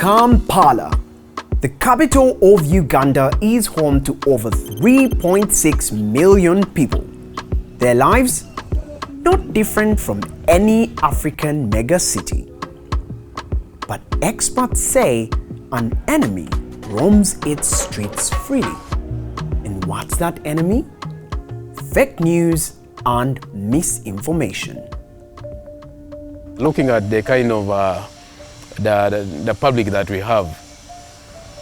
Kampala, the capital of Uganda, is home to over 3.6 million people. Their lives not different from any African megacity. But experts say an enemy roams its streets freely. And what's that enemy? Fake news and misinformation. Looking at the kind of the public that we have,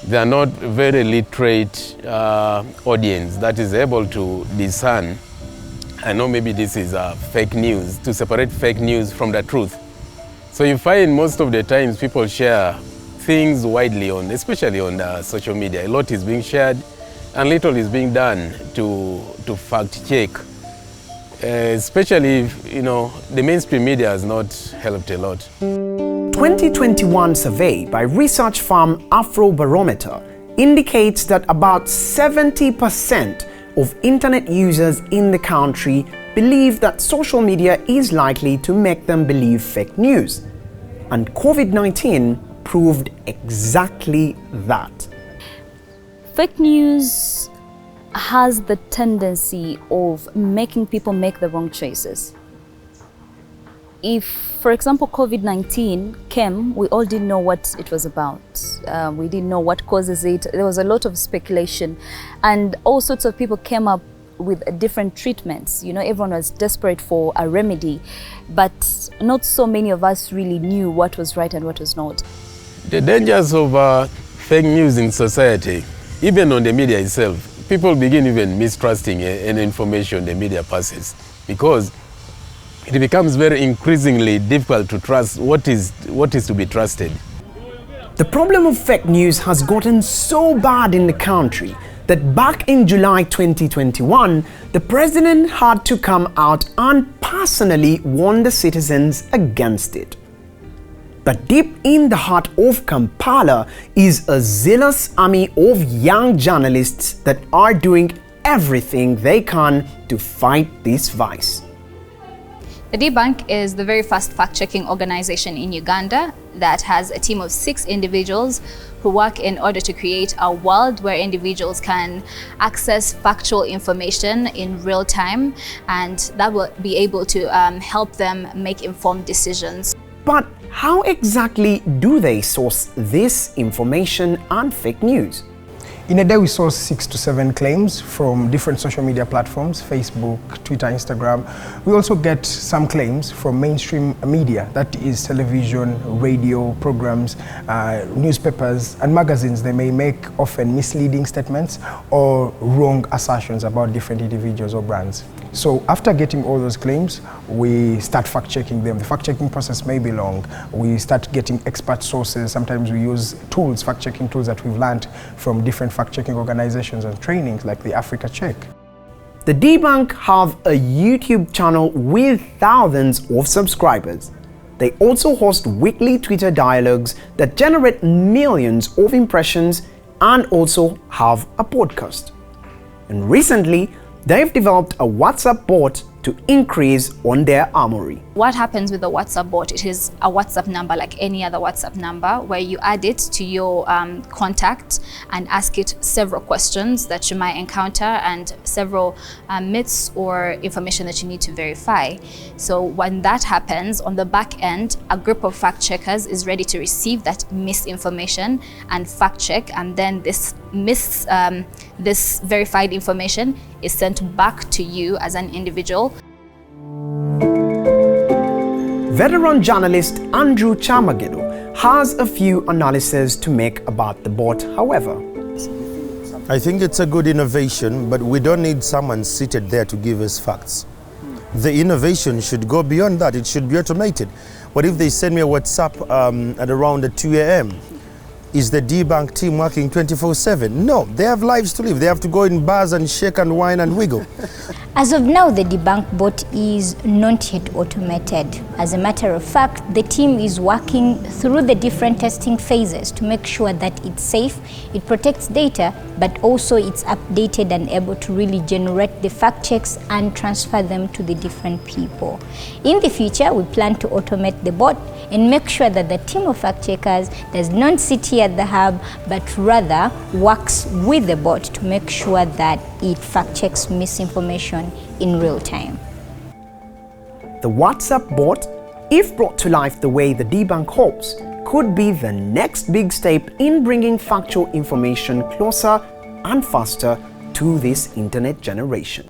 they are not very literate audience that is able to discern. I know maybe this is fake news, to separate fake news from the truth. So you find most of the times people share things widely on, especially on social media. A lot is being shared and little is being done to fact check. Especially if, the mainstream media has not helped a lot. 2021 survey by research firm Afrobarometer indicates that about 70% of internet users in the country believe that social media is likely to make them believe fake news. And COVID-19 proved exactly that. Fake news has the tendency of making people make the wrong choices. If, for example, COVID-19 came, we all didn't know what it was about. We didn't know what causes it. There was a lot of speculation, and all sorts of people came up with different treatments. Everyone was desperate for a remedy, but not so many of us really knew what was right and what was not. The dangers of fake news in society, even on the media itself, people begin even mistrusting any information the media passes, because it becomes very increasingly difficult to trust what is to be trusted. The problem of fake news has gotten so bad in the country that back in July 2021, the president had to come out and personally warn the citizens against it. But deep in the heart of Kampala is a zealous army of young journalists that are doing everything they can to fight this vice. The Debunk is the very first fact-checking organization in Uganda that has a team of 6 individuals who work in order to create a world where individuals can access factual information in real time, and that will be able to help them make informed decisions. But how exactly do they source this information and fake news? In a day, we source 6 to 7 claims from different social media platforms, Facebook, Twitter, Instagram. We also get some claims from mainstream media, that is television, radio programs, newspapers, and magazines. They may make often misleading statements or wrong assertions about different individuals or brands. So after getting all those claims, we start fact-checking them. The fact-checking process may be long. We start getting expert sources. Sometimes we use tools, fact-checking tools that we've learned from different fact-checking organizations and trainings like the Africa Check. The Debunk have a YouTube channel with thousands of subscribers. They also host weekly Twitter dialogues that generate millions of impressions and also have a podcast. And recently, they've developed a WhatsApp bot to increase on their armory. What happens with the WhatsApp bot? It is a WhatsApp number like any other WhatsApp number, where you add it to your contact and ask it several questions that you might encounter and several myths or information that you need to verify. So when that happens, on the back end, a group of fact checkers is ready to receive that misinformation and fact check, and then this verified information is sent back to you as an individual. Veteran journalist Andrew Chamagedo has a few analyses to make about the bot, however. I think it's a good innovation, but we don't need someone seated there to give us facts. The innovation should go beyond that. It should be automated. What if they send me a WhatsApp at around 2 a.m.? Is the debunk team working 24/7? No, they have lives to live. They have to go in bars and shake and wine and wiggle. As of now, the debunk bot is not yet automated. As a matter of fact, the team is working through the different testing phases to make sure that it's safe, it protects data, but also it's updated and able to really generate the fact checks and transfer them to the different people. In the future, we plan to automate the bot and make sure that the team of fact checkers does not sit here at the hub, but rather works with the bot to make sure that it fact checks misinformation in real time. The WhatsApp bot, if brought to life the way the debunk hopes, could be the next big step in bringing factual information closer and faster to this internet generation.